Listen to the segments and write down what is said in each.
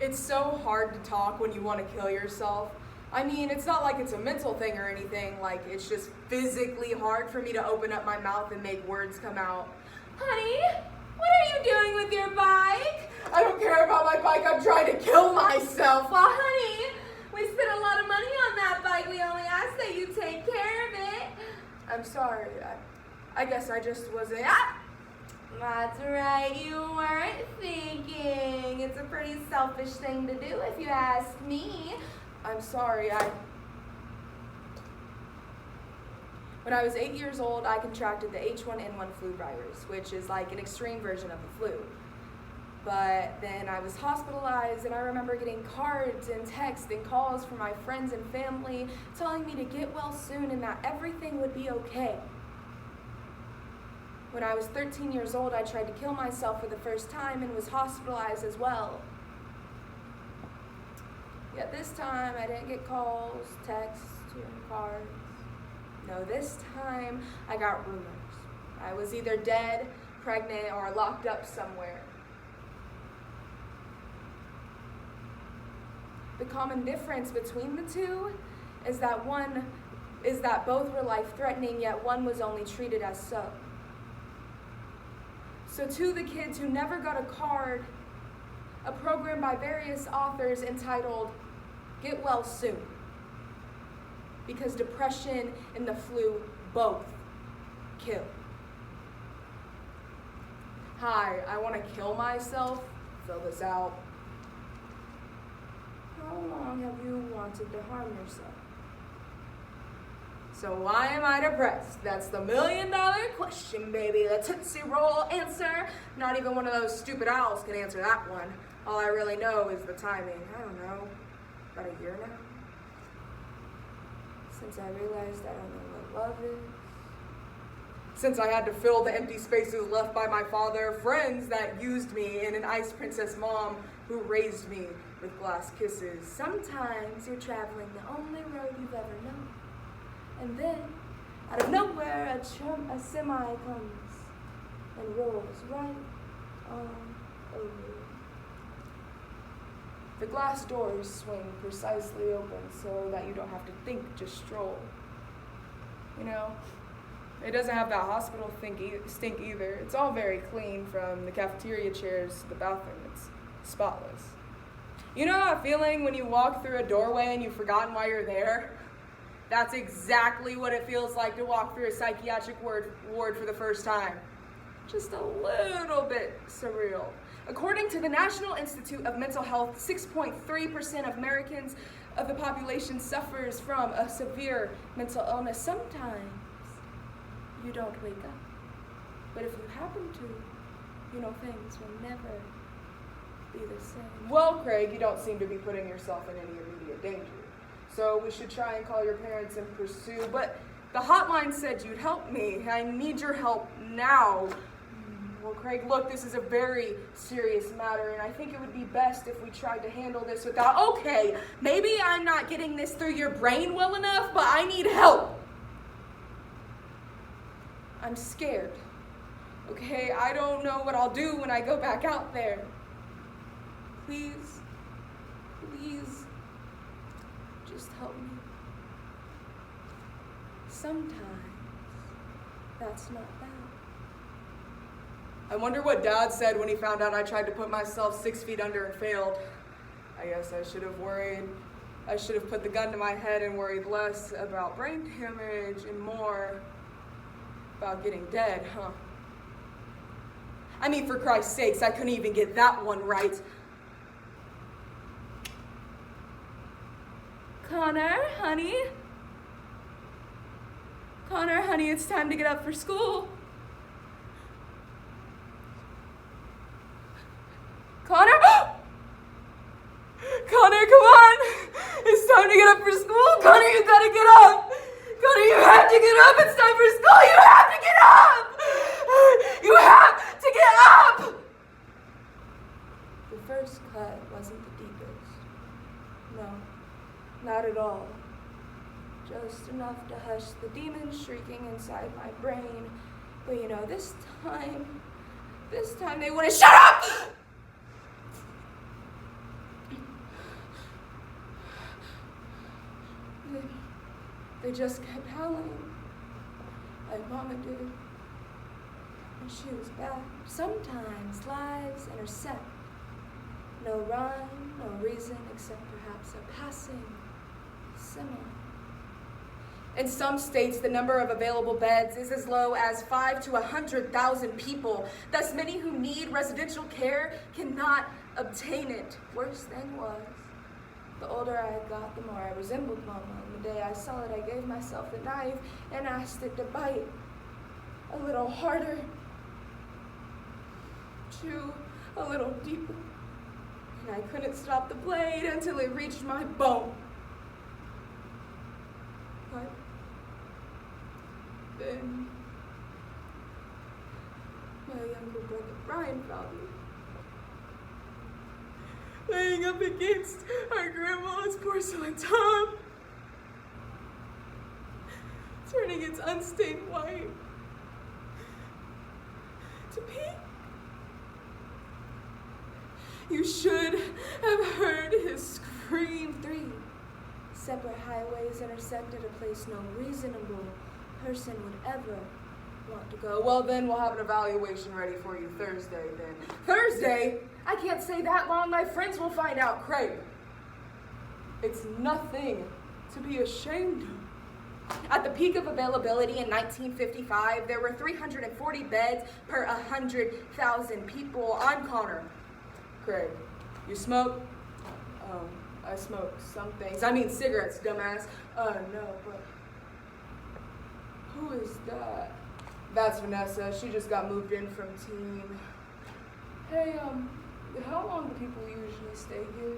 It's so hard to talk when you want to kill yourself. I mean, it's not like it's a mental thing or anything, like it's just physically hard for me to open up my mouth and make words come out. Honey, what are you doing with your bike? I don't care about my bike, I'm trying to kill myself. Well, honey, we spent a lot of money on that bike. We only asked that you take care of it. I'm sorry, I guess I just wasn't. That's right, you weren't thinking. It's a pretty selfish thing to do if you ask me. I'm sorry, When I was 8 years old, I contracted the H1N1 flu virus, which is like an extreme version of the flu. But then I was hospitalized, and I remember getting cards and texts and calls from my friends and family telling me to get well soon and that everything would be okay. When I was 13 years old, I tried to kill myself for the first time and was hospitalized as well. Yet this time, I didn't get calls, texts, or cards. No, this time, I got rumors. I was either dead, pregnant, or locked up somewhere. The common difference between the two is that both were life-threatening, yet one was only treated as so. So to the kids who never got a card, a program by various authors entitled Get Well Soon, because depression and the flu both kill. Hi, I want to kill myself. Fill this out. How long have you wanted to harm yourself? So why am I depressed? That's the $1 million question, baby. The Tootsie Roll answer. Not even one of those stupid owls can answer that one. All I really know is the timing. I don't know, about a year now? Since I realized I don't know what love is. Since I had to fill the empty spaces left by my father, friends that used me, and an ice princess mom who raised me with glass kisses. Sometimes you're traveling the only road you've ever known. And then, out of nowhere, a semi comes and rolls right on over you. The glass doors swing precisely open so that you don't have to think, just stroll. You know, it doesn't have that hospital stink either. It's all very clean, from the cafeteria chairs to the bathroom. It's spotless. You know that feeling when you walk through a doorway and you've forgotten why you're there? That's exactly what it feels like to walk through a psychiatric ward for the first time. Just a little bit surreal. According to the National Institute of Mental Health, 6.3% of Americans of the population suffers from a severe mental illness. Sometimes you don't wake up. But if you happen to, things will never be the same. Well, Craig, you don't seem to be putting yourself in any immediate danger. So we should try and call your parents and pursue. But the hotline said you'd help me. I need your help now. Well, Craig, look, this is a very serious matter, and I think it would be best if we tried to handle this without, okay, maybe I'm not getting this through your brain well enough, but I need help. I'm scared. Okay, I don't know what I'll do when I go back out there. Please, just help me. Sometimes that's not bad. I wonder what Dad said when he found out I tried to put myself 6 feet under and failed. I guess I should have put the gun to my head and worried less about brain damage and more about getting dead, huh? I mean, for Christ's sakes, I couldn't even get that one right. Connor, honey, it's time to get up for school. Connor? Connor, come on! It's time to get up for school! Connor, you gotta get up! Connor, you have to get up! It's time for school! You have to get up! You have to get up! The first cut wasn't the deepest. No, not at all. Just enough to hush the demons shrieking inside my brain. But this time they wouldn't shut up! They just kept howling, like Mama did, when she was back. Sometimes lives intersect. No rhyme, no reason, except perhaps a passing similar. In some states, the number of available beds is as low as 5 to 100,000 people. Thus, many who need residential care cannot obtain it. Worse than was, the older I got, the more I resembled Mama. And the day I saw it, I gave myself the knife and asked it to bite a little harder, chew a little deeper. And I couldn't stop the blade until it reached my bone. But then my younger brother Brian found me, laying up against our grandma's porcelain tub, turning its unstained white to pink. You should have heard his scream. 3 separate highways intersect at a place no reasonable person would ever want to go. Well, then we'll have an evaluation ready for you Thursday, then. Thursday? I can't say that long. My friends will find out, Craig. It's nothing to be ashamed of. At the peak of availability in 1955, there were 340 beds per 100,000 people. I'm Connor. Craig, you smoke? I smoke some things. I mean cigarettes, dumbass. No, but who is that? That's Vanessa. She just got moved in from team. Hey, how long do people usually stay here?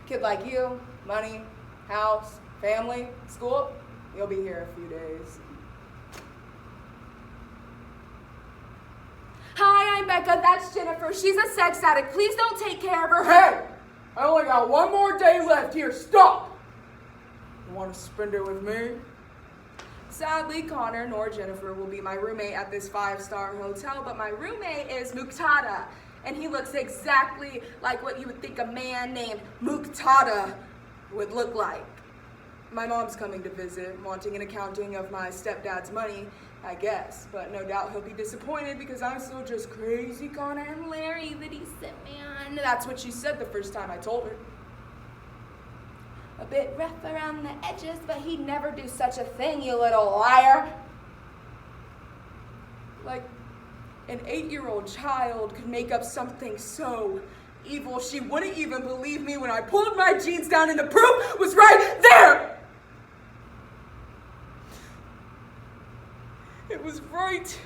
Kid like you, money, house, family, school, you'll be here a few days. Hi, I'm Becca. That's Jennifer. She's a sex addict. Please don't take care of her. Hey! I only got one more day left here. Stop! You want to spend it with me? Sadly, Connor nor Jennifer will be my roommate at this 5-star hotel, but my roommate is Muqtada, and he looks exactly like what you would think a man named Muqtada would look like. My mom's coming to visit, wanting an accounting of my stepdad's money, I guess, but no doubt he'll be disappointed because I'm still just crazy Connor and Larry that he sent me on. That's what she said the first time I told her. A bit rough around the edges, but he'd never do such a thing, you little liar. Like an 8-year-old child could make up something so evil she wouldn't even believe me when I pulled my jeans down and the proof was right there. It was right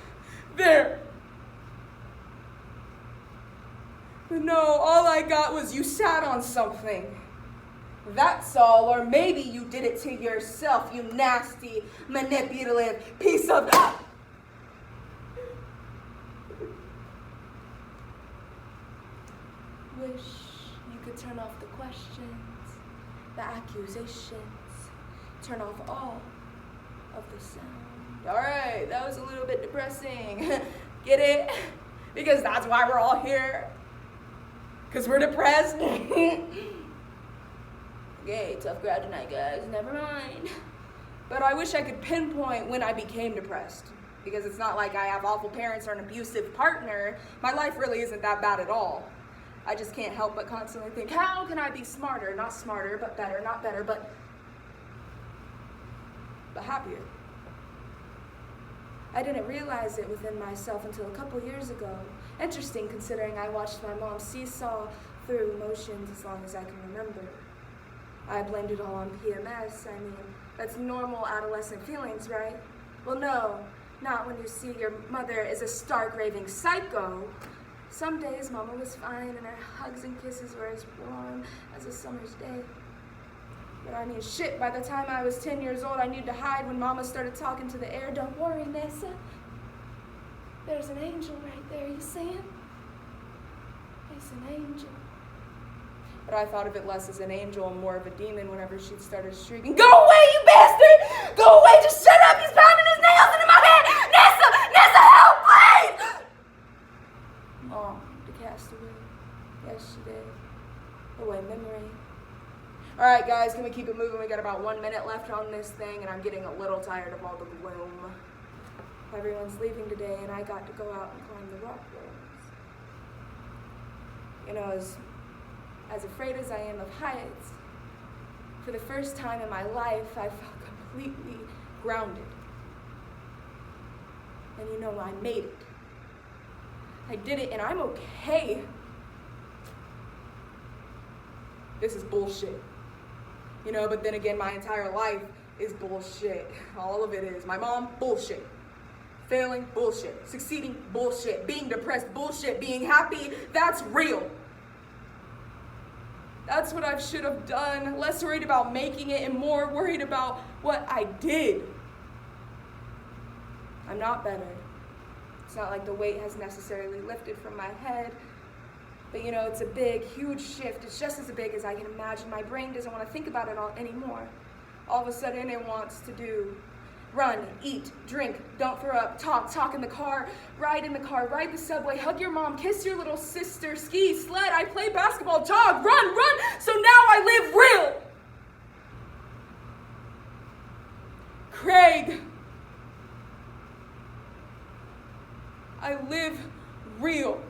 there. But no, all I got was you sat on something. That's all, or maybe you did it to yourself, you nasty, manipulative piece of... Wish you could turn off the questions, the accusations, turn off all of the sound. All right, that was a little bit depressing. Get it? Because that's why we're all here. Because we're depressed. Okay, tough crowd tonight, guys. Never mind. But I wish I could pinpoint when I became depressed. Because it's not like I have awful parents or an abusive partner. My life really isn't that bad at all. I just can't help but constantly think, how can I be smarter? Not smarter, but better. Not better, but happier. I didn't realize it within myself until a couple years ago. Interesting, considering I watched my mom seesaw through emotions as long as I can remember. I blamed it all on PMS. I mean, that's normal adolescent feelings, right? Well, no, not when you see your mother is a stark raving psycho. Some days Mama was fine and her hugs and kisses were as warm as a summer's day. But I mean, shit, by the time I was 10 years old, I knew to hide when Mama started talking to the air. Don't worry, Nessa. There's an angel right there, you see him? He's an angel. But I thought of it less as an angel and more of a demon whenever she started shrieking, "Go away, you bastard! Go away, just shut up! He's pounding his nails into my head! Nessa, help, please!" Mom, to cast away. Yes, she did. Away memory. Or Alright guys, can we keep it moving? We got about 1 minute left on this thing, and I'm getting a little tired of all the gloom. Everyone's leaving today, and I got to go out and climb the rock walls. You know, as afraid as I am of heights, for the first time in my life, I felt completely grounded. And you know, I made it. I did it, and I'm okay. This is bullshit. You know, but then again, my entire life is bullshit. All of it is. My mom, bullshit. Failing, bullshit. Succeeding, bullshit. Being depressed, bullshit. Being happy, that's real. That's what I should have done. Less worried about making it and more worried about what I did. I'm not better. It's not like the weight has necessarily lifted from my head. But you know, it's a big, huge shift. It's just as big as I can imagine. My brain doesn't want to think about it all anymore. All of a sudden it wants to do run, eat, drink, don't throw up, talk in the car, ride the subway, hug your mom, kiss your little sister, ski, sled, I play basketball, jog, run. So now I live real. Craig. I live real.